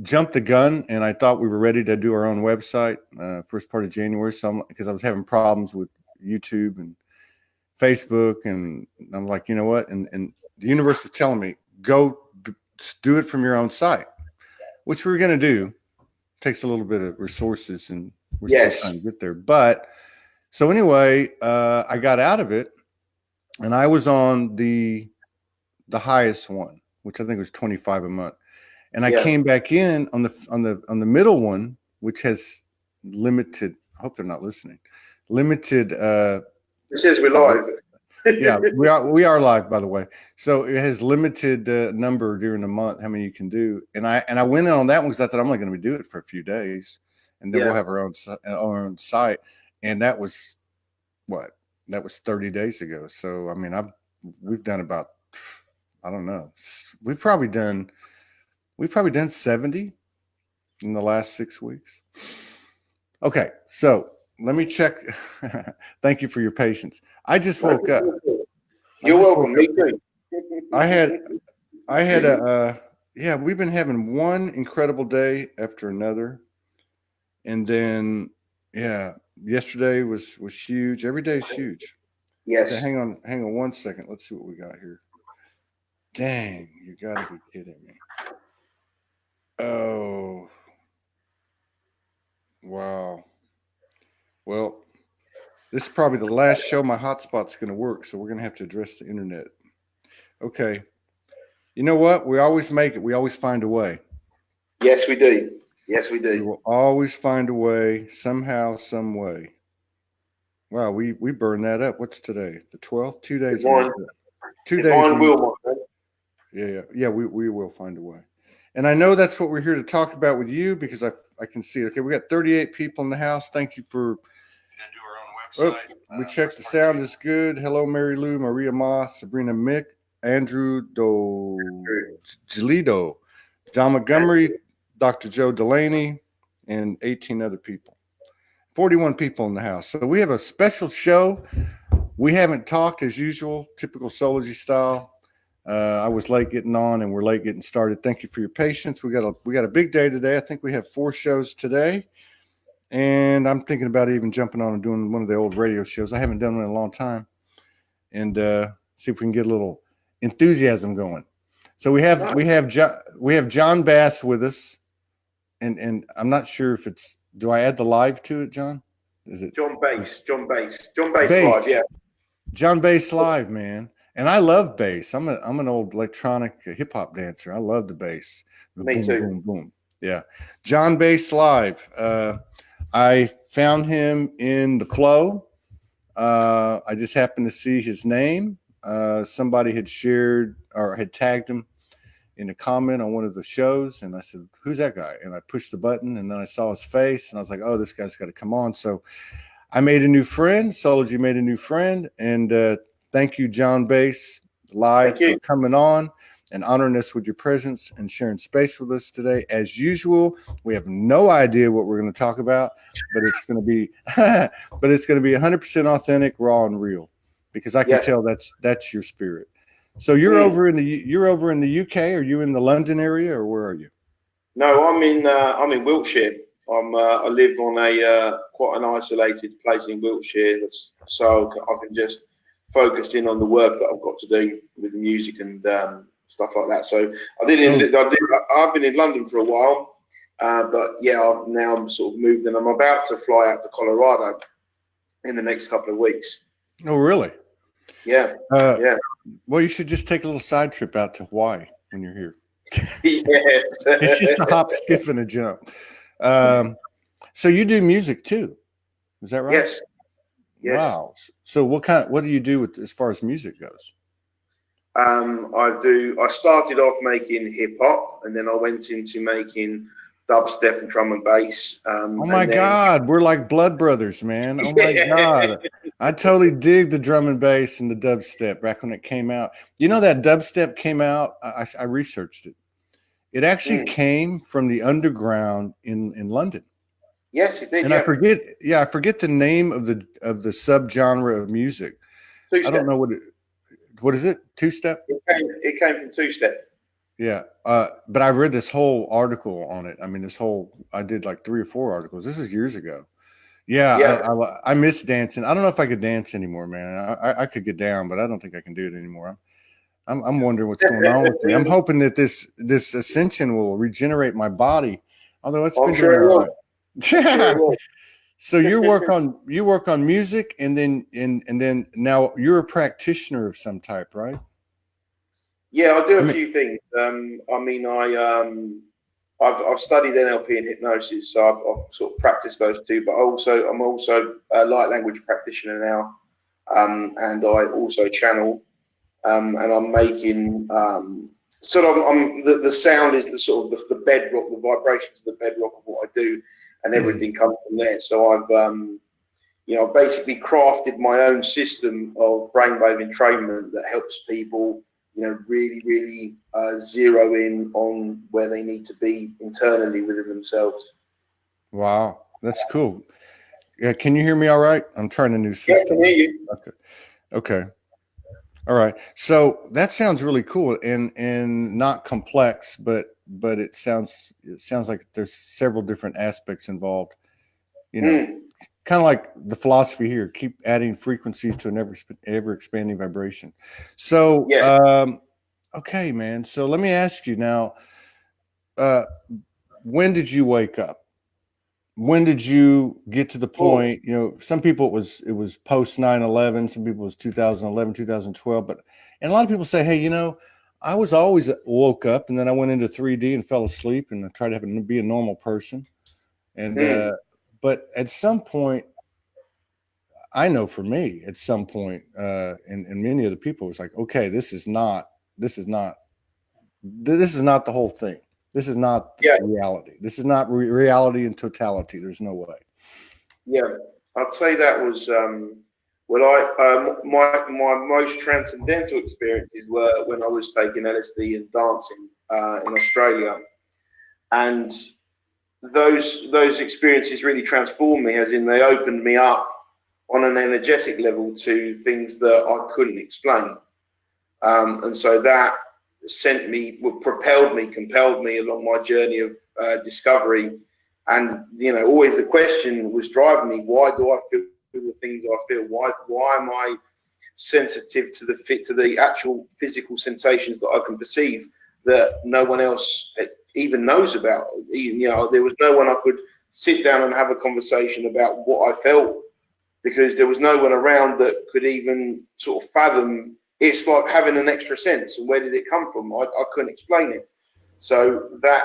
jumped the gun, and I thought we were ready to do our own website first part of January. So because I was having problems with YouTube and Facebook, and I'm like, you know what? And the universe was telling me, go do it from your own site, which we're going to do. Takes a little bit of resources, and we're still trying to get there. But so anyway, I got out of it, and I was on the highest one, which I think was 25 a month. And I came back in on the middle one, which has limited. I hope they're not listening. Limited. It says we're live. Yeah, we are live, by the way. So it has limited number during the month how many you can do. And I went in on that one because I thought I'm only going to do it for a few days, and then we'll have our own site. And that was 30 days ago. So I mean, we've done about, I don't know, we've probably done 70 in the last 6 weeks. Okay, so let me check. Thank you for your patience. I just woke up. You're welcome. Me too. I had we've been having one incredible day after another. And then, yesterday was huge. Every day is huge. Yes. Okay, hang on 1 second. Let's see what we got here. Dang, you gotta be kidding me. Oh, wow. Well, this is probably the last show my hotspot's going to work, so we're going to have to address the internet. Okay. You know what? We always make it. We always find a way. Yes, we do. Yes, we do. We will always find a way, somehow, some way. Wow, we burned that up. What's today? The 12th? 2 days. Two days. Yeah, we will find a way. And I know that's what we're here to talk about with you, because I can see. Okay, we got 38 people in the house. Thank you for. Do our own website. We checked the sound is good. Hello, Mary Lou, Maria Ma, Sabrina Mick, Andrew Gelido, John Montgomery, Dr. Joe Delaney, and 18 other people. 41 people in the house. So we have a special show. We haven't talked as usual, typical Soulogy style. I was late getting on, and we're late getting started. Thank you for your patience. We got a big day today. I think we have 4 shows today, and I'm thinking about even jumping on and doing one of the old radio shows. I haven't done one in a long time, and see if we can get a little enthusiasm going. So we have John Bass with us, and I'm not sure if it's. Do I add the live to it, John? Is it John Bass live? Yeah, John Bass live, man. And I love bass. I'm an old electronic hip hop dancer. I love the bass. Me boom, too. Boom, boom. Yeah. John Bass live. I found him in the flow. I just happened to see his name. Somebody had shared or had tagged him in a comment on one of the shows. And I said, who's that guy? And I pushed the button, and then I saw his face, and I was like, oh, this guy's got to come on. So I made a new friend. Soulogy made a new friend. And, thank you, John Bass live, for coming on and honoring us with your presence and sharing space with us today. As usual, we have no idea what we're going to talk about, but it's going to be 100% authentic, raw, and real, because I can tell that's your spirit. So you're over in the UK. Are you in the London area, or where are you? No, I'm in Wiltshire. I live on a quite an isolated place in Wiltshire, so I can just focus in on the work that I've got to do with the music and stuff like that. So I've been in London for a while, but I'm sort of moved, and I'm about to fly out to Colorado in the next couple of weeks. Oh, really? Yeah. Well, you should just take a little side trip out to Hawaii when you're here. Yes. It's just a hop, skip, and a jump. So you do music too, is that right? Yes. Wow. So what do you do with as far as music goes? I started off making hip hop, and then I went into making dubstep and drum and bass. Oh my God, we're like blood brothers, man. Oh my God. I totally dig the drum and bass and the dubstep back when it came out. You know, that dubstep came out, I researched it. It actually came from the underground in London. Yes, it did. And I forget the name of the subgenre of music. Two-step. I don't know what is it? Two-step? It came from two-step. Yeah. But I read this whole article on it. I mean, I did like 3 or 4 articles. This is years ago. Yeah. Yeah. I miss dancing. I don't know if I could dance anymore, man. I could get down, but I don't think I can do it anymore. I'm wondering what's going on with me. I'm hoping that this ascension will regenerate my body, although it's I'm been sure doing it all will. right. I'm sure it will. So you work on music, and then now you're a practitioner of some type, right? Yeah, I do I a mean, few things. I mean, I've studied NLP and hypnosis, so I've sort of practiced those two. But I'm also a light language practitioner now, and I also channel. And I'm making sort of the sound is the sort of the bedrock, the vibrations of the bedrock of what I do, and everything comes from there. So I've basically crafted my own system of brainwave entrainment that helps people, really, really zero in on where they need to be internally within themselves. wow, that's cool. Yeah, can you hear me all right? I'm trying a new Yeah, I can system. hear you. Okay. Okay. All right. So that sounds really cool and not complex, but it sounds like there's several different aspects involved. You know, Mm, kind of like the philosophy here: keep adding frequencies to an ever expanding vibration. So, yeah. okay, man. So let me ask you now: uh, when did you wake up? When did you get to the Oh, point? Some people it was post 9/11, some people it was 2011, 2012, but and a lot of people say, hey, I was always woke up, and then I went into 3D and fell asleep, and I tried to be a normal person, and mm, but at some point, I know for me, at some point, and many of the people was like, okay, this is not this is not the whole thing. This is not yeah. reality. This is not reality in totality. There's no way. Yeah, I'd say that was my most transcendental experiences were when I was taking LSD and dancing in Australia, and those experiences really transformed me, as in they opened me up on an energetic level to things that I couldn't explain, and so that compelled me along my journey of discovery. And always the question was driving me: why do I feel the things I feel? Why am I sensitive to the actual physical sensations that I can perceive that no one else even knows about? There was no one I could sit down and have a conversation about what I felt, because there was no one around that could even sort of fathom. It's like having an extra sense, and where did it come from? I couldn't explain it. So I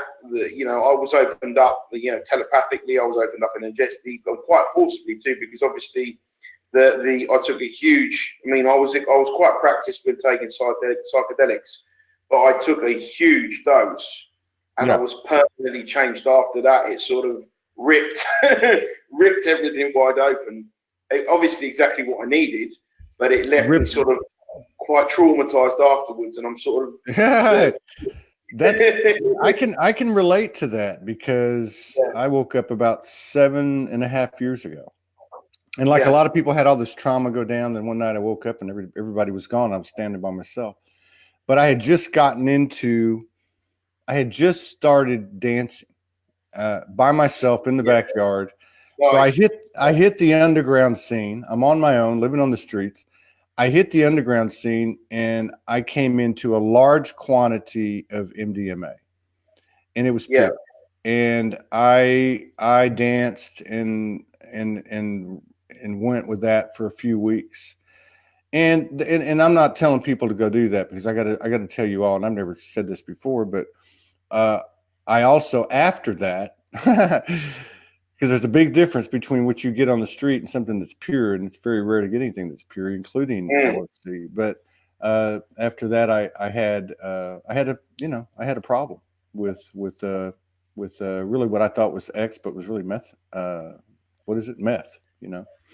was opened up, telepathically. I was opened up energetically, but quite forcibly too, because obviously I took a huge. I mean, I was quite practiced with taking psychedelics, but I took a huge dose, and I Yeah. was permanently changed after that. It sort of ripped ripped everything wide open. Obviously, exactly what I needed, but it left me Rip. sort of quite traumatized afterwards, and I'm sort of That's yeah. I can relate to that because I woke up about 7.5 years ago. And like a Yeah, lot of people had all this trauma go down. Then one night I woke up and everybody was gone. I was standing by myself. But I had just started dancing by myself in the yeah, backyard. So I nice. hit the underground scene. I'm on my own, living on the streets. I hit the underground scene and I came into a large quantity of MDMA, and it was Yeah, pure. And I danced and went with that for a few weeks. And I'm not telling people to go do that, because I gotta tell you all, and I've never said this before, but uh, I also, after that, because there's a big difference between what you get on the street and something that's pure, and it's very rare to get anything that's pure, including mm, LSD. But after that, I had a problem with really what I thought was X, but was really meth. What is it? Meth.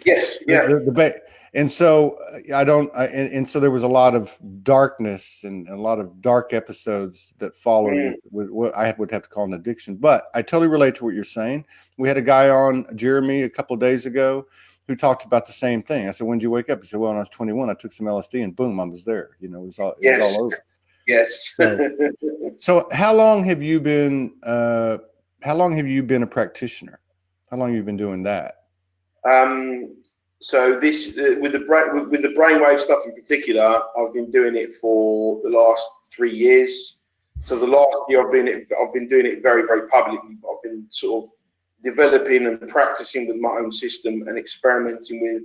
yes, The yeah, the, the ba- and so I don't I, and so there was a lot of darkness and a lot of dark episodes that followed mm, with what I would have to call an addiction. But I totally relate to what you're saying. We had a guy on, Jeremy, a couple of days ago, who talked about the same thing. I said, when did you wake up? He said, well, when I was 21, I took some LSD and boom, I was there. It was all yes, over. Yes. So how long have you been a practitioner? How long have you been doing that? So this with the brainwave stuff in particular, I've been doing it for the last 3 years. So the last year I've been doing it very, very publicly. I've been sort of developing and practicing with my own system and experimenting with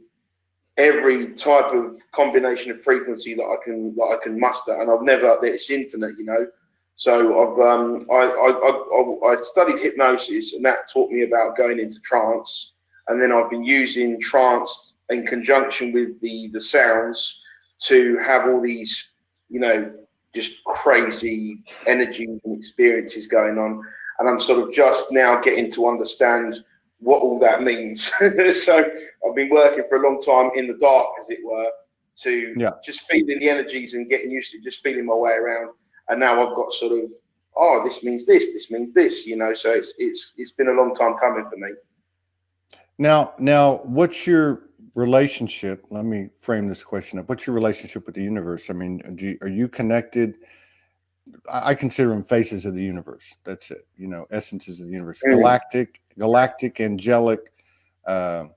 every type of combination of frequency that I can muster, and I've never, it's infinite, you know. So I studied hypnosis, and that taught me about going into trance, and then I've been using trance in conjunction with the sounds to have all these, you know, just crazy energies and experiences going on, and I'm sort of just now getting to understand what all that means. So I've been working for a long time in the dark, as it were, to just feeling the energies and getting used to just feeling my way around. And now I've got sort of, oh, this means this means this, you know. So it's been a long time coming for me. Now, what's your relationship? Let me frame this question up. What's your relationship with the universe? I mean, are you connected? I consider them faces of the universe. That's it. You know, essences of the universe. Galactic, angelic. You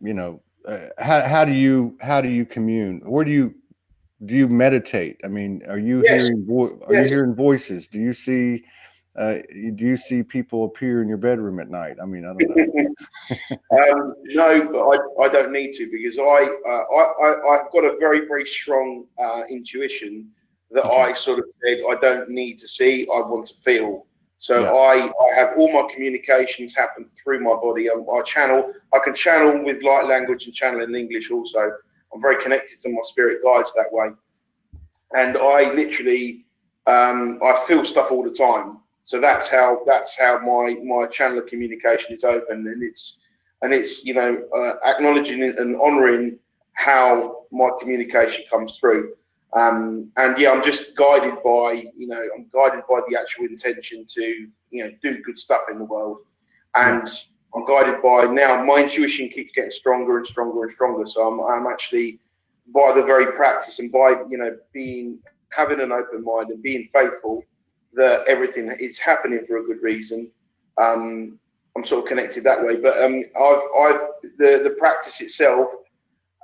know, how do you commune? Where do you meditate? I mean, are you hearing you hearing voices? Do you see people appear in your bedroom at night? I mean, I don't know. No, but I don't need to, because I've got a very, very strong intuition that I sort of said I don't need to see, I want to feel. So I have all my communications happen through my body. I can channel with light language and channel in English also. I'm very connected to my spirit guides that way. And I literally, I feel stuff all the time. So that's how my channel of communication is open, and it's you know, acknowledging and honoring how my communication comes through. And yeah, I'm just guided by, you know, the actual intention to, you know, do good stuff in the world. And I'm guided by, now my intuition keeps getting stronger and stronger and stronger. So I'm actually, by the very practice and by, you know, having an open mind and being faithful that everything is happening for a good reason. I'm sort of connected that way. But the practice itself,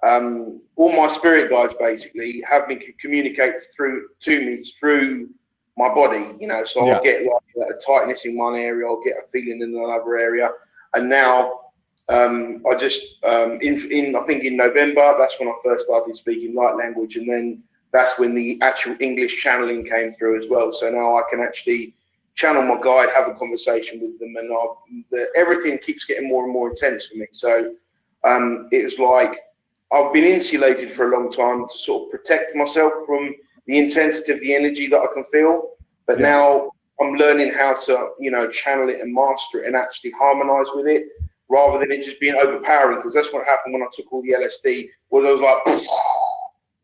all my spirit guides basically have been communicated to me through my body, you know. So I'll get like a tightness in one area, I'll get a feeling in another area, and now I just I think in November, that's when I first started speaking light language, and then that's when the actual English channeling came through as well. So now I can actually channel my guide, have a conversation with them, and everything keeps getting more and more intense for me. So it was like, I've been insulated for a long time to sort of protect myself from the intensity of the energy that I can feel. But now I'm learning how to, you know, channel it and master it and actually harmonize with it, rather than it just being overpowering. Because that's what happened when I took all the LSD, was I was like,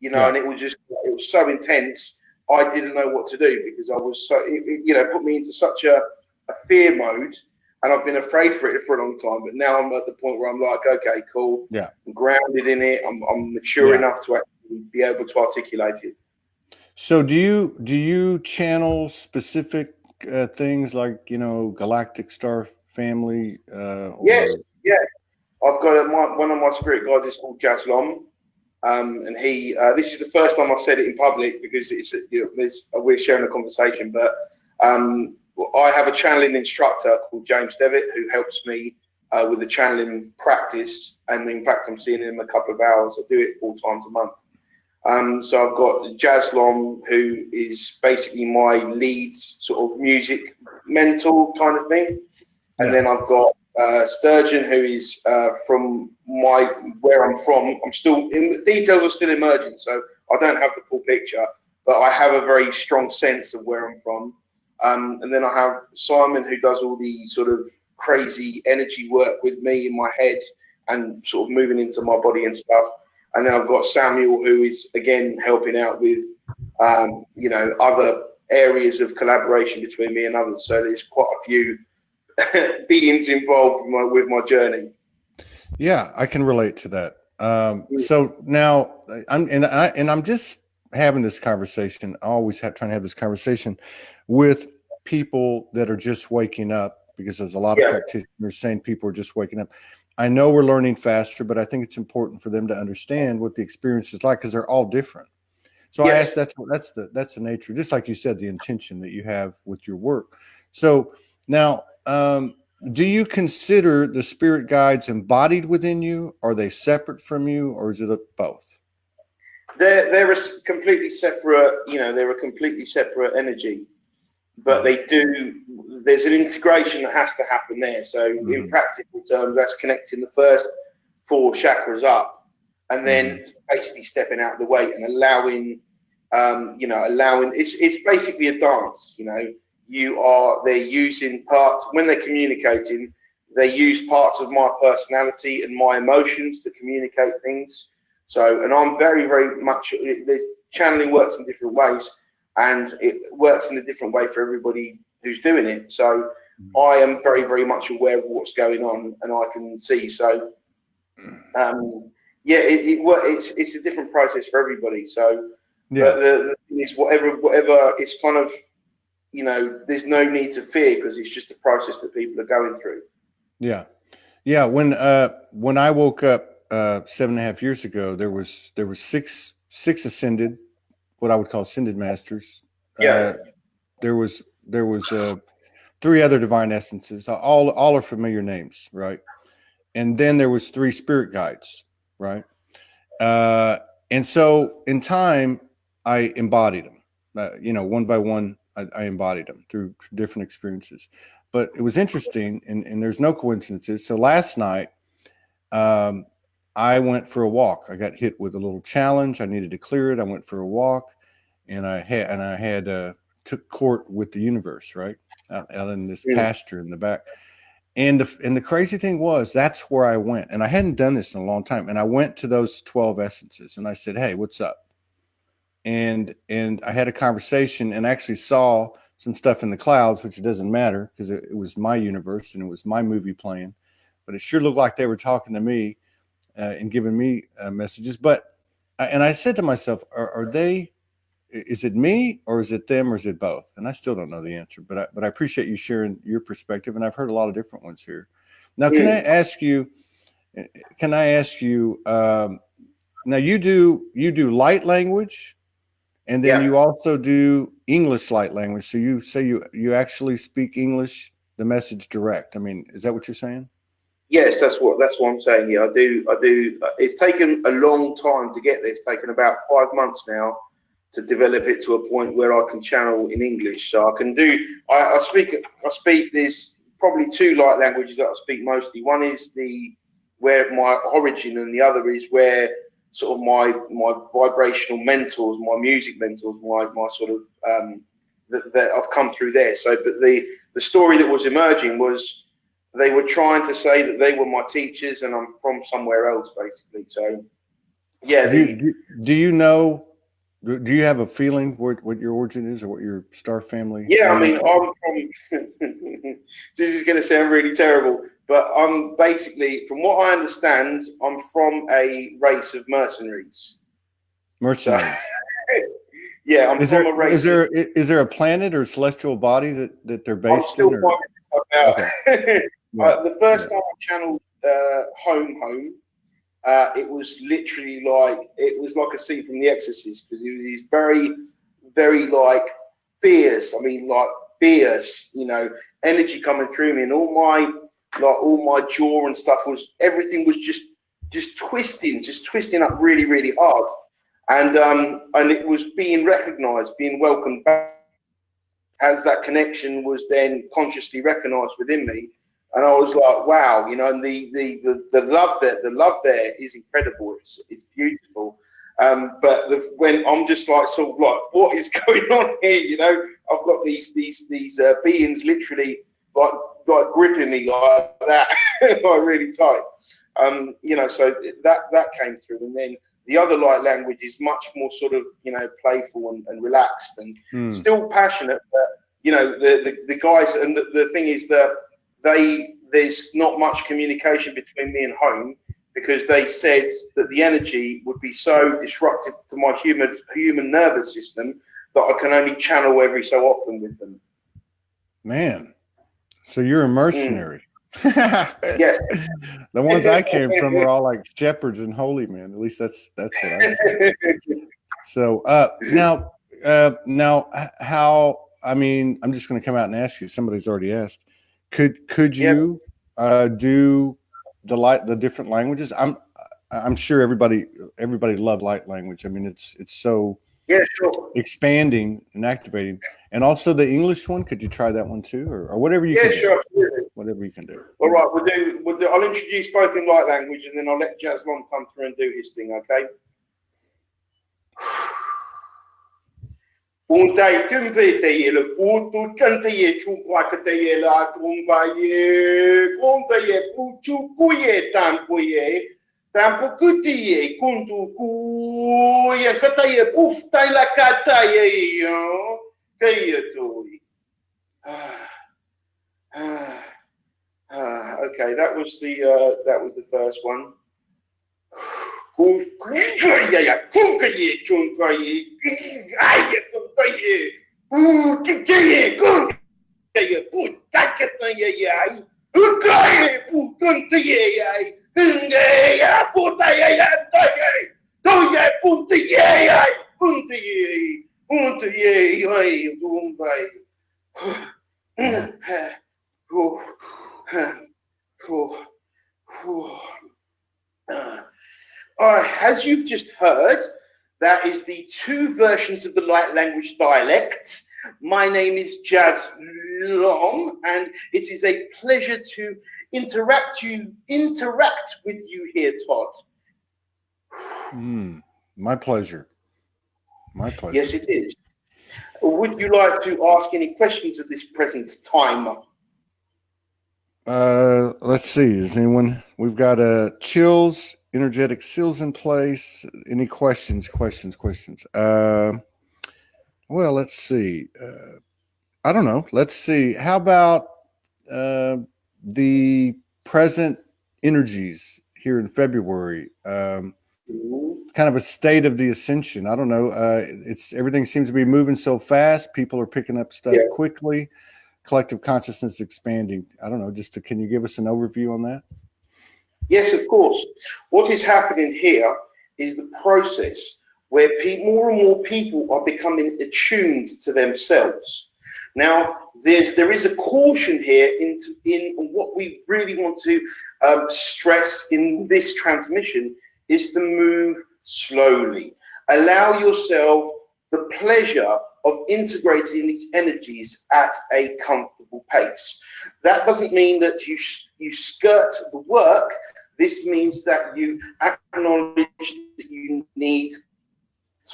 you know, and it was so intense. I didn't know what to do, because I was so, you know, put me into such a fear mode. And I've been afraid for it for a long time, but now I'm at the point where I'm like, okay, cool. Yeah. I'm grounded in it. I'm mature enough to actually be able to articulate it. So do you channel specific things like, you know, galactic star family? Yes, yeah. I've got one of my spirit guides is called Jaslom, and he. This is the first time I've said it in public, because it's, you know, we're sharing a conversation, but. I have a channeling instructor called James Devitt who helps me with the channeling practice, and in fact I'm seeing him a couple of hours. I do it 4 times a month. So I've got Jaslom, who is basically my lead sort of music mentor kind of thing, and then I've got Sturgeon, who is from where I'm from. I'm still in the details are still emerging, so I don't have the full picture, but I have a very strong sense of where I'm from. And then I have Simon, who does all the sort of crazy energy work with me in my head and sort of moving into my body and stuff. And then I've got Samuel, who is again helping out with, you know, other areas of collaboration between me and others. So there's quite a few beings involved with my journey. Yeah, I can relate to that. So now I'm just having this conversation, I always trying to have this conversation with people that are just waking up, because there's a lot of practitioners saying people are just waking up. I know we're learning faster, but I think it's important for them to understand what the experience is like, because they're all different. So I asked, that's the nature, just like you said, the intention that you have with your work. So now, do you consider the spirit guides embodied within you? Are they separate from you, or is it both? They're a completely separate, they're a completely separate energy, but there's an integration that has to happen there. So in practical terms, that's connecting the first 4 chakras up, and then basically stepping out of the way and allowing, it's basically a dance. They're using parts, when they're communicating, they use parts of my personality and my emotions to communicate things. So, and I'm very, very much, channeling works in different ways, and it works in a different way for everybody who's doing it. So I am very, very much aware of what's going on, and I can see. So, it's a different process for everybody. So, but the thing is, whatever, it's kind of, there's no need to fear, because it's just a process that people are going through. Yeah. Yeah. When I woke up 7.5 years ago, there was six ascended, what I would call ascended masters. There was 3 other divine essences. All are familiar names, right? And then there was 3 spirit guides, right? And so in time, I embodied them. One by one, I embodied them through different experiences. But it was interesting, and there's no coincidences. So last night, I went for a walk. I got hit with a little challenge. I needed to clear it. I went for a walk, and I had took court with the universe, right, out in this pasture in the back. And the crazy thing was, that's where I went, and I hadn't done this in a long time. And I went to those 12 essences, and I said, "Hey, what's up?" And I had a conversation, and actually saw some stuff in the clouds, which it doesn't matter, because it was my universe and it was my movie playing. But it sure looked like they were talking to me and giving me messages. But I said to myself, are they? Is it me, or is it them, or is it both? And I still don't know the answer. But I appreciate you sharing your perspective, and I've heard a lot of different ones here. Now, can I ask you? Now you do light language. And then you also do English light language. So you say you actually speak English, the message direct. I mean, is that what you're saying? Yes, that's what I'm saying. Yeah, I do. It's taken a long time to get there. It's taken about 5 months now to develop it to a point where I can channel in English. So I can do. I speak. There's probably 2 light languages that I speak mostly. One is where my origin, and the other is where sort of my vibrational mentors, my music mentors, my sort of that I've come through there. So, but the story that was emerging was they were trying to say that they were my teachers, and I'm from somewhere else, basically. So, yeah. Do you know? Do you have a feeling what your origin is, or what your star family? Yeah, I mean, I'm from. This is going to sound really terrible, but I'm basically, from what I understand, I'm from a race of mercenaries. Mercenaries. So, yeah, I'm from a race. Is there a planet or celestial body that they're based I'm still in? finding stuff out. Okay. The first time I channeled home. It was literally like a scene from The Exorcist, because he was very, very fierce. I mean, fierce, energy coming through me, and all my jaw and stuff everything was just twisting up really, really hard, and it was being recognised, being welcomed back, as that connection was then consciously recognised within me. And I was like, wow, and the love there is incredible. It's beautiful. But when I'm just sort of what is going on here? I've got these beings literally like gripping me like that, like really tight. So that came through. And then the other light language is much more sort of playful and relaxed, and still passionate. But the guys, and the thing is that there's not much communication between me and home, because they said that the energy would be so disruptive to my human nervous system that I can only channel every so often with them. Man, so you're a mercenary. Yes. The ones I came from are all like shepherds and holy men. At least that's what I see. So now how, I mean, I'm just going to come out and ask you. Somebody's already asked. Could you do the different languages? I'm sure everybody loves light language. I mean, it's so sure, expanding and activating. And also the English one. Could you try that one too, or whatever you can sure, do? absolutely. Whatever you can do. All right, we'll do. I'll introduce both in light language, and then I'll let Jaslon come through and do his thing. Okay. Untai tumbe te ye le putu kante ye chukwa kate ye la tumba ye konta ye puchu kuye tampo kuti ye kuntu kuye kata ye pufta la kata ye yo kaya toi. Okay, that was the first one. As you've just heard, that is the two versions of the light language dialects. My name is Jazz Long, and it is a pleasure to interact with you here, Todd. My pleasure. My pleasure. Yes, it is. Would you like to ask any questions at this present time? Let's see. Is anyone? We've got chills, energetic seals in place. Any questions? Well, let's see. I don't know. Let's see. How about the present energies here in February? Kind of a state of the ascension. I don't know. It's everything seems to be moving so fast. People are picking up stuff quickly. Collective consciousness expanding. I don't know. Can you give us an overview on that? Yes, of course. What is happening here is the process where more and more people are becoming attuned to themselves. Now, there is a caution here in what we really want to stress in this transmission is to move slowly. Allow yourself the pleasure of integrating these energies at a comfortable pace. That doesn't mean that you skirt the work. This means that you acknowledge that you need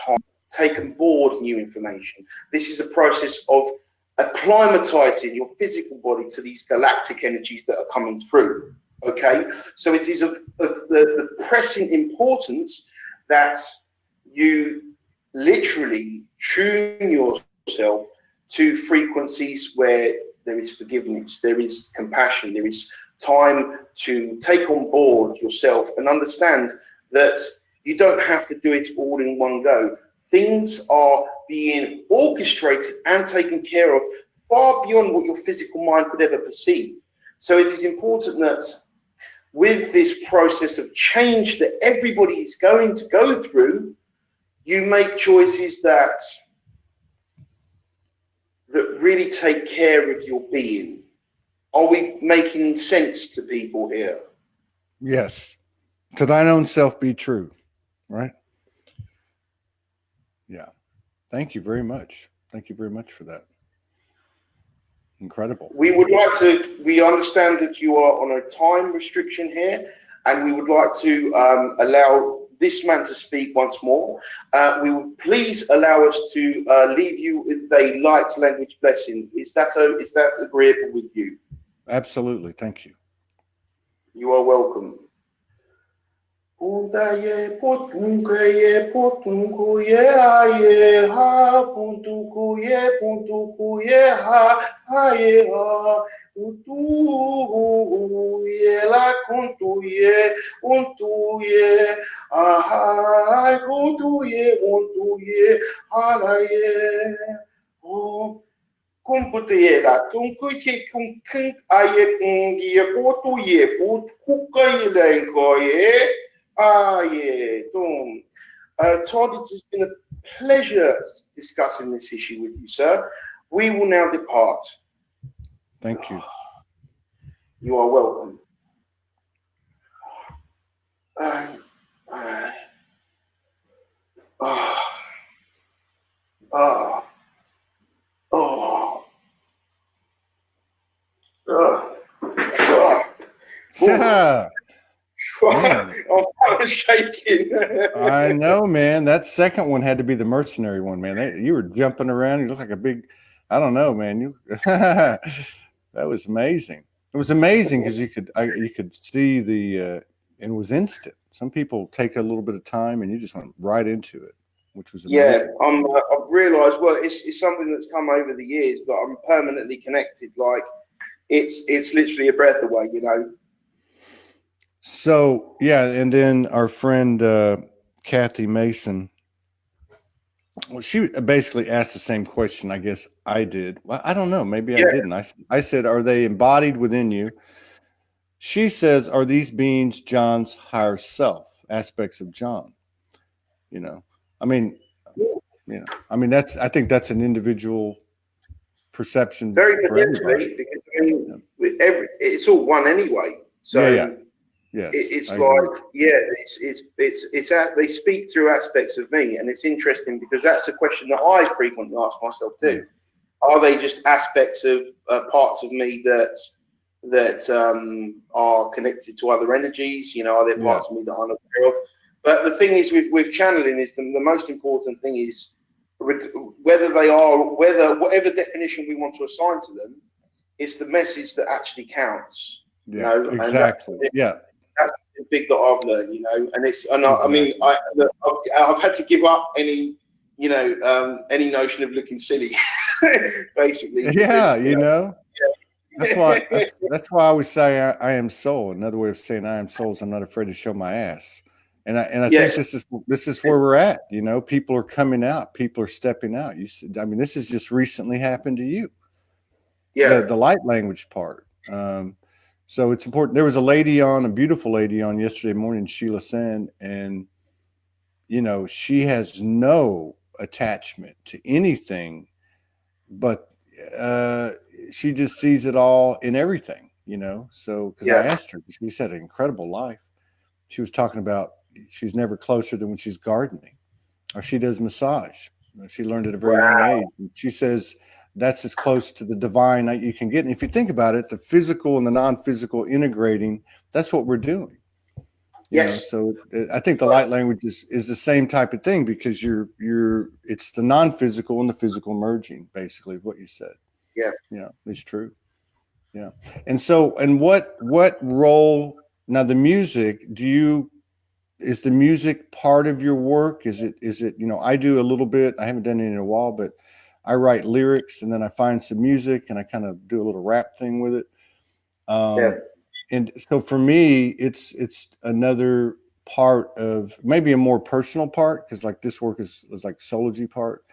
time, take on board new information. This is a process of acclimatizing your physical body to these galactic energies that are coming through. Okay, so it is of the pressing importance that you literally tune yourself to frequencies where there is forgiveness, there is compassion, there is time to take on board yourself and understand that you don't have to do it all in one go. Things are being orchestrated and taken care of far beyond what your physical mind could ever perceive. So it is important that with this process of change that everybody is going to go through, you make choices that really take care of your being. Are we making sense to people here? Yes. To thine own self be true, right? Yeah. Thank you very much. Thank you very much for that. Incredible. We understand that you are on a time restriction here, and we would like to allow this man to speak once more. We would please allow us to leave you with a light language blessing. Is that agreeable with you? Absolutely. Thank you. You are welcome. Puntaye potunkuye aye ha puntukuye ha aye ha utuye la kuntuye untu donc je kun aye ye potu ye pot kuka ye lenko ye ye donc Todd, it has been a pleasure discussing this issue with you, sir. We will now depart. Thank you. You are welcome. Yeah. Man. I'm shaking. I know, man. That second one had to be the mercenary one, man. You were jumping around. You look like a big, I don't know, man. You that was amazing. It was amazing because you could see and it was instant. Some people take a little bit of time, and you just went right into it, which was amazing. Yeah, I've realised. Well, it's something that's come over the years, but I'm permanently connected. Like it's literally a breath away, you know. So yeah, and then our friend Kathy Mason. Well, she basically asked the same question, I guess I did. Well, I don't know. Maybe I didn't. I said, are they embodied within you? She says, are these beings John's higher self, aspects of John? You know, I mean, I think that's an individual perception. Very for everybody. potentially, because I mean, it's all one anyway. So yes, it's like, they speak through aspects of me, and it's interesting because that's a question that I frequently ask myself too. Are they just aspects of parts of me that are connected to other energies? You know, are there parts of me that I'm aware of? But the thing is with channeling is the most important thing is whether they are, whatever definition we want to assign to them, it's the message that actually counts. Yeah, you know? Exactly. That's the big that I've learned, you know, and I mean, I've had to give up any notion of looking silly, basically. Yeah, you know. That's why I always say I am soul. Another way of saying I am soul is I'm not afraid to show my ass. And I think this is where we're at. You know, people are coming out, people are stepping out. This has just recently happened to you. Yeah, the light language part. So it's important. There was a beautiful lady on yesterday morning, Sheila Sen, and you know, she has no attachment to anything, but she just sees it all in everything, you know. So because I asked her, she said an incredible life. She was talking about she's never closer than when she's gardening or she does massage. She learned at a very young age. And she says that's as close to the divine that you can get. And if you think about it, the physical and the non-physical integrating, that's what we're doing. You know, so I think the light language is the same type of thing because it's the non-physical and the physical merging, basically, what you said. Yeah, it's true. Yeah. And so, and what role now the music, is the music part of your work? Is it, you know, I do a little bit, I haven't done it in a while, but I write lyrics and then I find some music and I kind of do a little rap thing with it. And so for me, it's another part of maybe a more personal part because like this work is like Soulogy part,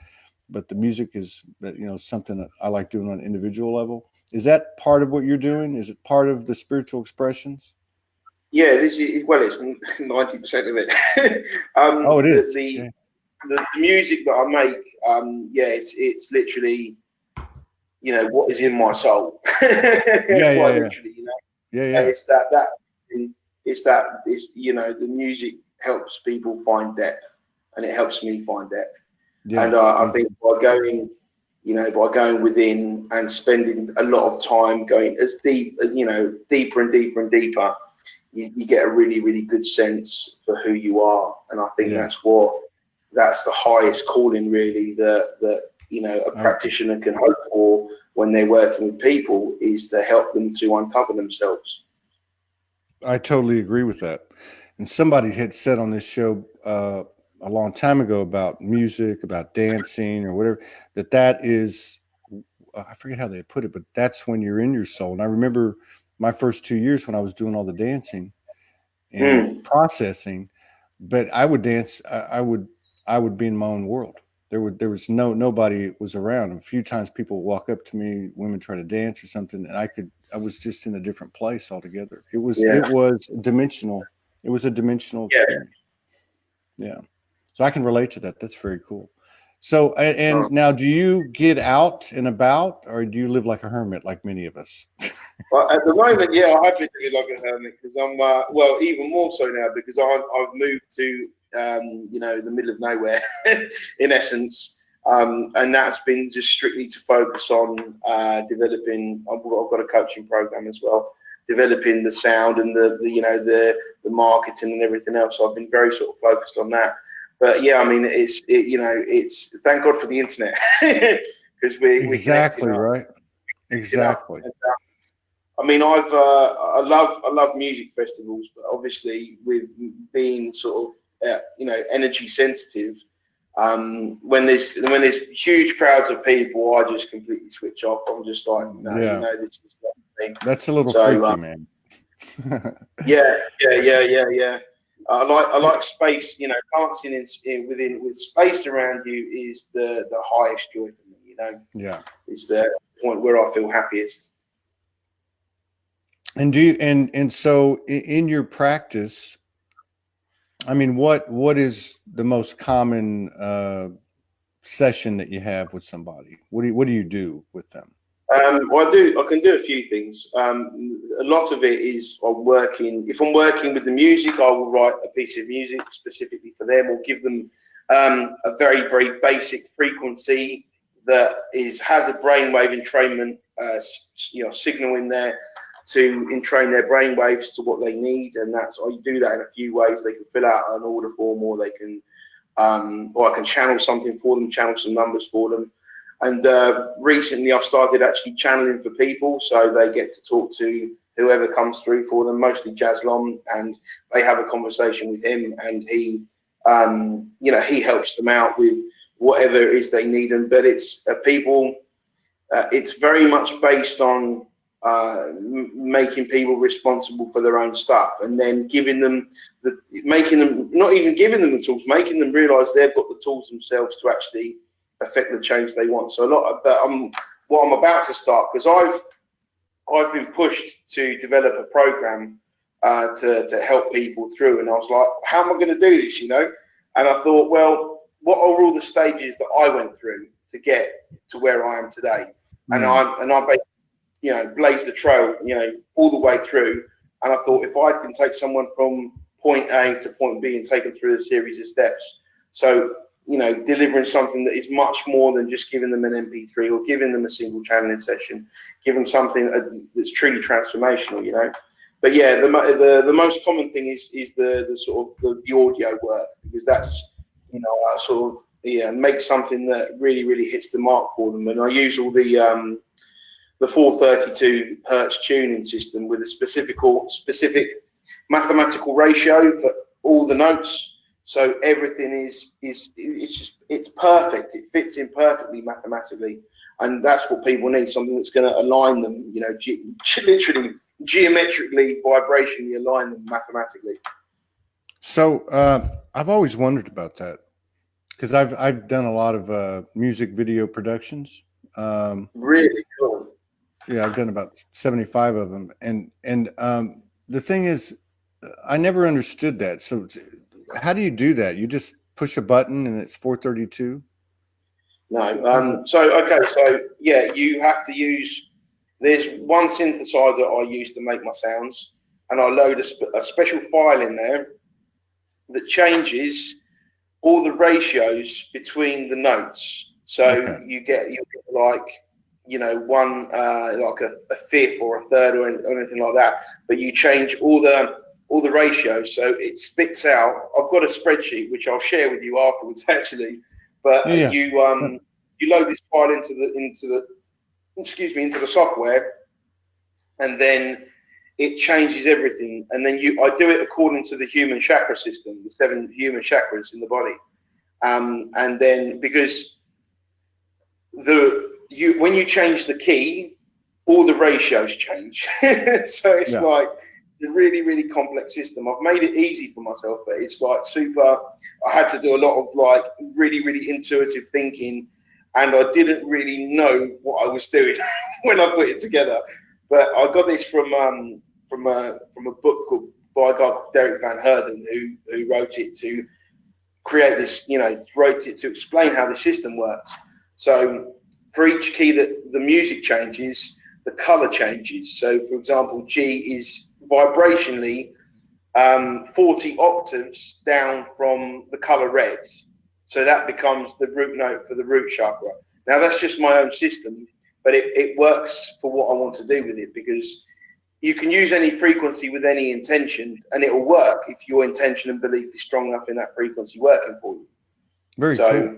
but the music is, you know, something that I like doing on an individual level. Is that part of what you're doing? Is it part of the spiritual expressions? Yeah, this is, well, it's 90% of it. It is. The music that I make, it's literally, you know, what is in my soul. Literally, you know. It's you know, the music helps people find depth, and it helps me find depth. And I think by going within and spending a lot of time going as deep as, you know, deeper and deeper and deeper, you get a really, really good sense for who you are. And I think that's the highest calling really that you know, a practitioner can hope for when they're working with people, is to help them to uncover themselves. I totally agree with that. And somebody had said on this show a long time ago about music, about dancing or whatever, that is, I forget how they put it, but that's when you're in your soul. And I remember my first 2 years when I was doing all the dancing and processing, but I would dance. I would be in my own world. there was nobody was around. A few times people would walk up to me, women try to dance or something, and I was just in a different place altogether. It was dimensional. It was a dimensional experience. Yeah. So I can relate to that. That's very cool. So and now, do you get out and about, or do you live like a hermit, like many of us? Well, at the moment, yeah, I have been doing like a hermit because I'm well, even more so now because I've moved to you know, the middle of nowhere in essence, and that's been just strictly to focus on developing. I've got a coaching program as well, developing the sound and the you know the marketing and everything else. So I've been very sort of focused on that. But yeah, I mean, you know, it's thank God for the internet because we Exactly right. Exactly. I mean, I love music festivals, but obviously with being sort of you know, energy sensitive, when there's huge crowds of people, I just completely switch off. I'm just like, no, you know, this is not the thing. That's a little freaky, man. yeah. I like space. You know, dancing with space around you is the highest joy for me. You know, it's the point where I feel happiest. And do you and so in your practice, I mean, what is the most common session that you have with somebody? What do you do with them? Well, I can do a few things. A lot of it is if I'm working with the music, I will write a piece of music specifically for them, or give them a very, very basic frequency that has a brainwave entrainment, you know, signal in there to entrain their brain waves to what they need. And I do that in a few ways. They can fill out an order form, or they can, or I can channel something for them, channel some numbers for them. And recently I've started actually channeling for people, so they get to talk to whoever comes through for them, mostly Jaslom, and they have a conversation with him, and he, you know, he helps them out with whatever it is they need. But it's people, it's very much based on making people responsible for their own stuff, and then giving them not even giving them the tools, making them realize they've got the tools themselves to actually affect the change they want. So what I'm about to start, because I've been pushed to develop a program to help people through, and I was like, how am I going to do this, you know? And I thought, well, what are all the stages that I went through to get to where I am today? And I basically, you know, blazed the trail, you know, all the way through. And I thought, if I can take someone from point A to point B and take them through a series of steps, so, you know, delivering something that is much more than just giving them an MP3 or giving them a single channeling session, give them something that's truly transformational, you know. But yeah, the most common thing is the sort of the audio work, because that's, you know, make something that really, really hits the mark for them. And I use all the 432 hertz tuning system with a specific mathematical ratio for all the notes. So everything it's perfect. It fits in perfectly mathematically, and that's what people need. Something that's going to align them, you know, literally geometrically, vibrationally align them mathematically. So I've always wondered about that, because I've done a lot of music video productions. Really cool. Yeah, I've done about 75 of them, and the thing is, I never understood that. So how do you do that? You just push a button and it's 432? No. So yeah, you have to use. There's one synthesizer I use to make my sounds, and I load a special file in there that changes all the ratios between the notes. So you get like, you know, one like a fifth or a third or anything like that, but you change all the ratios, so it spits out. I've got a spreadsheet which I'll share with you afterwards, actually. But you load this file into the software, and then it changes everything. And then I do it according to the human chakra system, the 7 human chakras in the body. And then because when you change the key, all the ratios change. So it's like a really, really complex system. I've made it easy for myself, but it's like super. I had to do a lot of like really, really intuitive thinking, and I didn't really know what I was doing when I put it together. But I got this from a book called by a guy called Derek Van Herden, who wrote it to create this, wrote it to explain how the system works. So for each key that the music changes, the color changes. So for example, G is vibrationally 40 octaves down from the color red. So that becomes the root note for the root chakra. Now that's just my own system, but it works for what I want to do with it, because you can use any frequency with any intention and it will work if your intention and belief is strong enough in that frequency working for you. Very cool.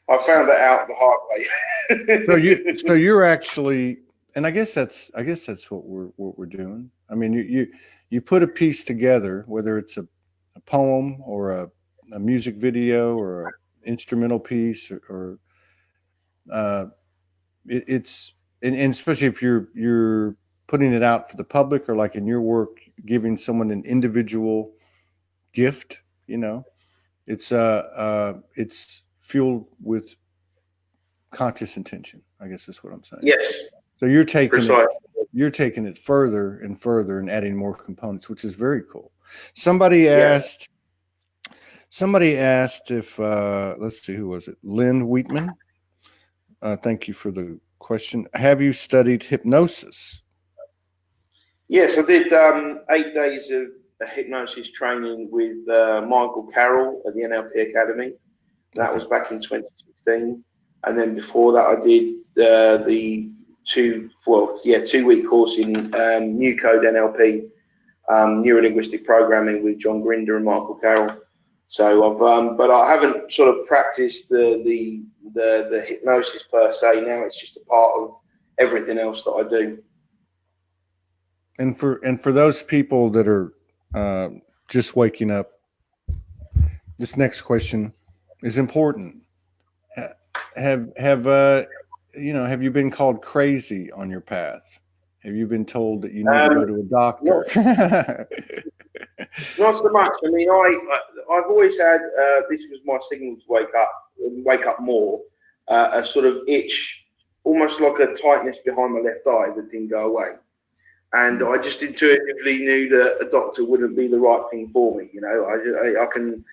I found that out the hard way. so you're actually, and I guess that's what we're doing. I mean, you put a piece together, whether it's a poem or a music video or an instrumental piece or it's and especially if you're putting it out for the public, or like in your work, giving someone an individual gift, it's fueled with conscious intention, I guess is what I'm saying. Yes. So you're taking it further and further and adding more components, which is very cool. Somebody asked if let's see, who was it? Lynn Wheatman. Thank you for the question. Have you studied hypnosis? Yes, I did 8 days of hypnosis training with Michael Carroll at the NLP Academy. That was back in 2016. And then before that, I did the 2-week course in New Code NLP, Neuro-Linguistic Programming with John Grinder and Michael Carroll. So but I haven't sort of practiced the hypnosis per se. Now it's just a part of everything else that I do. And for those people that are just waking up, this next question is important. Have you been called crazy on your path? Have you been told that you need to go to a doctor? Not so much. I mean, I've always had this was my signal to wake up more. A sort of itch, almost like a tightness behind my left eye that didn't go away. And I just intuitively knew that a doctor wouldn't be the right thing for me. I can,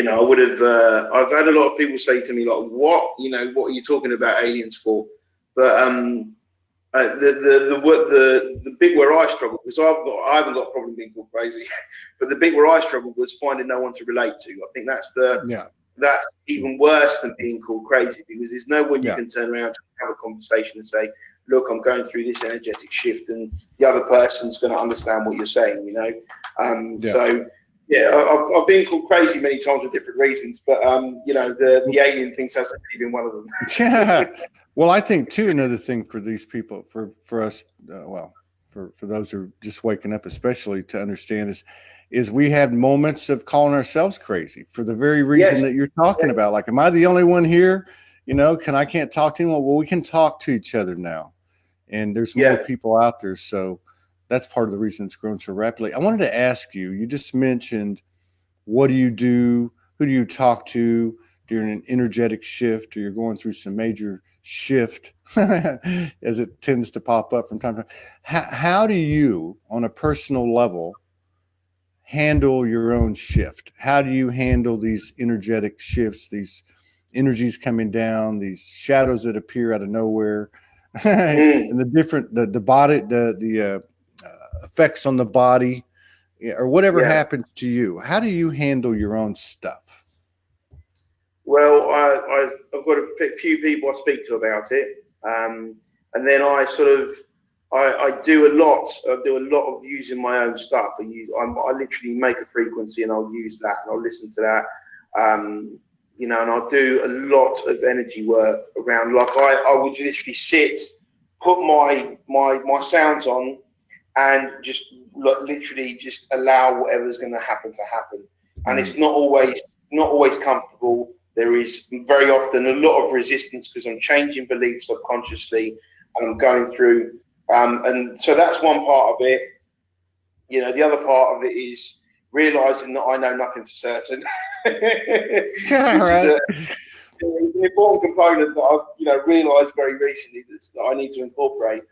I would have. I've had a lot of people say to me like, "What? What are you talking about aliens for?" But the bit where I struggled, because I haven't got a problem being called crazy, but the bit where I struggled was finding no one to relate to. I think that's that's even worse than being called crazy, because there's no one you can turn around and have a conversation and say, look, I'm going through this energetic shift, and the other person's going to understand what you're saying, So, I've been called crazy many times for different reasons, but, the alien thing hasn't really been one of them. Yeah. Well, I think, too, another thing for these people, for us, for those who are just waking up, especially to understand is we have moments of calling ourselves crazy for the very reason that you're talking about. Like, am I the only one here? I can't talk to anyone. Well, we can talk to each other now. And there's more people out there. So that's part of the reason it's grown so rapidly. I wanted to ask you, you just mentioned, what do you do? Who do you talk to during an energetic shift, or you're going through some major shift as it tends to pop up from time to time? How do you, on a personal level, handle your own shift? How do you handle these energetic shifts, these energies coming down, these shadows that appear out of nowhere, and the body, the effects on the body, or whatever happens to you? How do you handle your own stuff? Well, I've got a few people I speak to about it, and then I do a lot of using my own stuff. I literally make a frequency and I'll use that and I'll listen to that. And I'll do a lot of energy work around. Like I would literally sit, put my sounds on, and just literally just allow whatever's going to happen. And it's not always comfortable. There is very often a lot of resistance because I'm changing beliefs subconsciously and I'm going through. And so that's one part of it. the other part of it is realizing that I know nothing for certain, Yeah, which is right. it's an important component that I've realized very recently that I need to incorporate.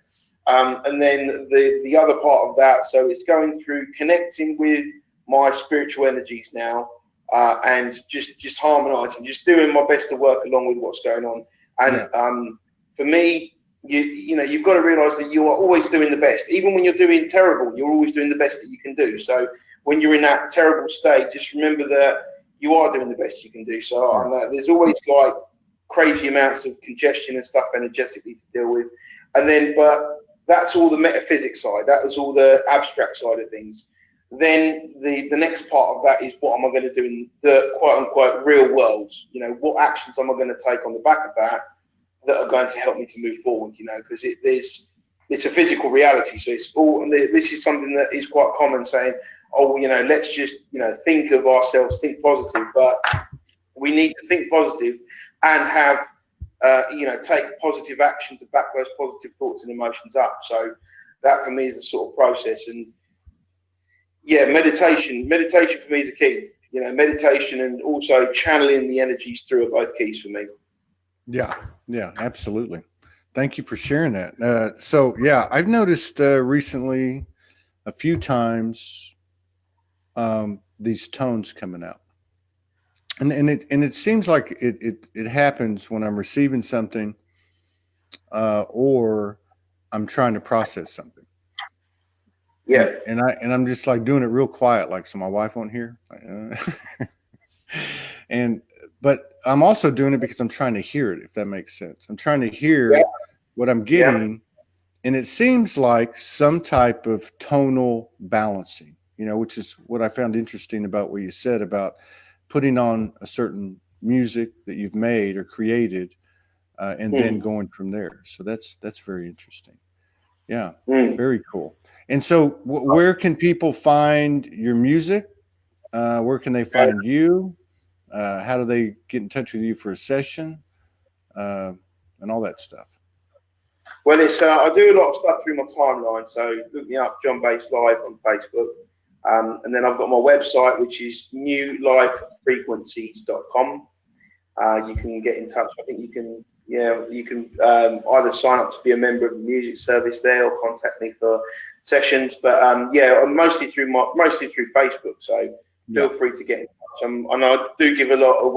And then the other part of that, so it's going through connecting with my spiritual energies now, and just harmonizing, just doing my best to work along with what's going on. And for me, you've got to realize that you are always doing the best. Even when you're doing terrible, you're always doing the best that you can do. So when you're in that terrible state, just remember that you are doing the best you can do. So there's always like crazy amounts of congestion and stuff energetically to deal with. But that's all the metaphysics side. That was all the abstract side of things. Then the next part of that is, what am I going to do in the quote unquote real world? What actions am I going to take on the back of that are going to help me to move forward? Because it's a physical reality. So it's all, this is something that is quite common, saying, oh, let's just, think of ourselves, think positive. But we need to think positive and have, take positive action to back those positive thoughts and emotions up. So that for me is the sort of process. And yeah, meditation for me is a key. Meditation and also channeling the energies through are both keys for me. Yeah, absolutely. Thank you for sharing that. So yeah, I've noticed recently a few times these tones coming out, and it seems like it happens when I'm receiving something, or I'm trying to process something. Yeah. And I'm just like doing it real quiet, like, so my wife won't hear. And but I'm also doing it because I'm trying to hear it, if that makes sense. I'm trying to hear what I'm getting, and it seems like some type of tonal balancing, which is what I found interesting about what you said about putting on a certain music that you've made or created, and then going from there. So that's very interesting. Yeah, very cool. And so, where can people find your music? Where can they find you? How do they get in touch with you for a session, and all that stuff? Well, it's I do a lot of stuff through my timeline. So look me up, John Bass Live on Facebook, and then I've got my website, which is newlifefrequencies.com. You can get in touch. I think you can either sign up to be a member of the music service there, or contact me for sessions. But mostly through Facebook. So feel free to get in touch. And I do give a lot of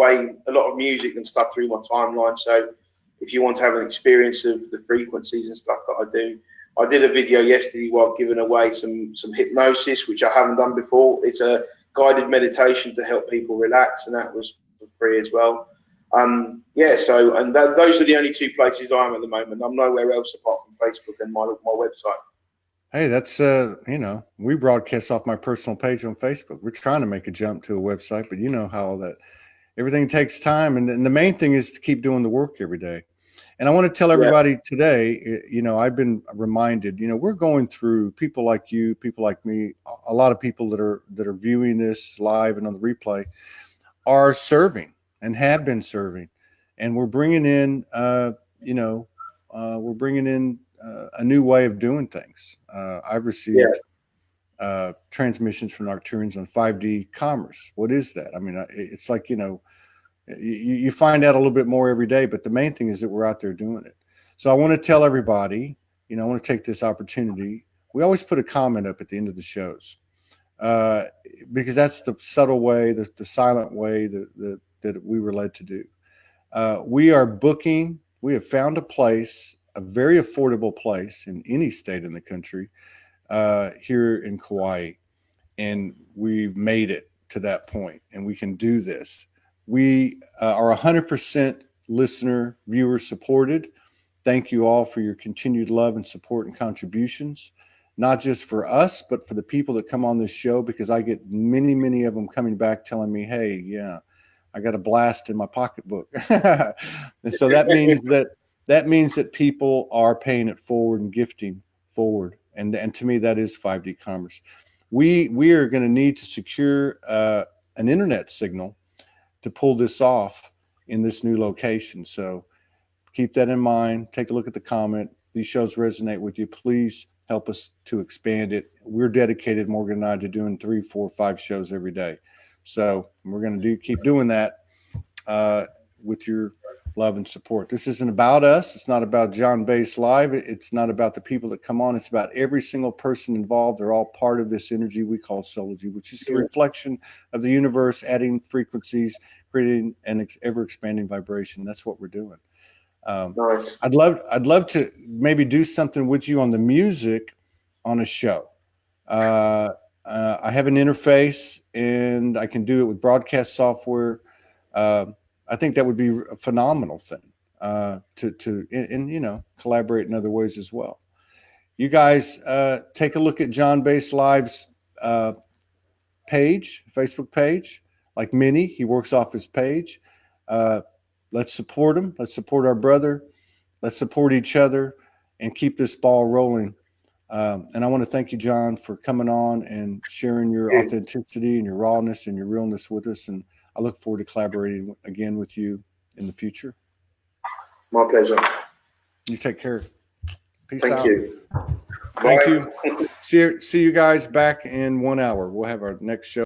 music and stuff through my timeline. So if you want to have an experience of the frequencies and stuff that I do, I did a video yesterday where I've given away some hypnosis, which I haven't done before. It's a guided meditation to help people relax, and that was for free as well. Those are the only two places I am at the moment. I'm nowhere else apart from Facebook and my website. Hey, that's we broadcast off my personal page on Facebook. We're trying to make a jump to a website, but you know how that everything takes time, and the main thing is to keep doing the work every day. And I want to tell everybody today, I've been reminded, we're going through, people like you, people like me, a lot of people that are viewing this live and on the replay are serving and have been serving, and we're bringing in, a new way of doing things. I've received transmissions from Arcturians on 5D commerce. What is that? I mean, it's like, you find out a little bit more every day, but the main thing is that we're out there doing it. So I want to tell everybody, I want to take this opportunity. We always put a comment up at the end of the shows, because that's the subtle way, the silent way that we were led to do. We have found a place, a very affordable place in any state in the country, here in Kauai, and we've made it to that point, and we can do this. We are 100% listener, viewer supported. Thank you all for your continued love and support and contributions, not just for us, but for the people that come on this show, because I get many, many of them coming back telling me, hey, yeah, I got a blast in my pocketbook. And so that means that people are paying it forward and gifting forward. And to me, that is 5D commerce. We are going to need to secure an internet signal to pull this off in this new location. So keep that in mind. Take a look at the comment. These shows resonate with you. Please help us to expand it. We're dedicated, Morgan and I, to doing 3, 4, 5 shows every day. So we're going to keep doing that with your love and support. This isn't about us. It's not about John Base Live. It's not about the people that come on. It's about every single person involved. They're all part of this energy we call Soulogy, which is the reflection of the universe, adding frequencies, creating an ever expanding vibration. That's what we're doing. Nice. I'd love to maybe do something with you on the music on a show. I have an interface and I can do it with broadcast software. I think that would be a phenomenal thing to collaborate in other ways as well. You guys take a look at John Base Live's page, Facebook page, like Minnie. He works off his page. Let's support him. Let's support our brother. Let's support each other and keep this ball rolling. And I want to thank you, John, for coming on and sharing your authenticity and your rawness and your realness with us. And I look forward to collaborating again with you in the future. My pleasure. You take care. Peace Thank out. you. Thank Bye. you. See you guys back in 1 hour. We'll have our next show.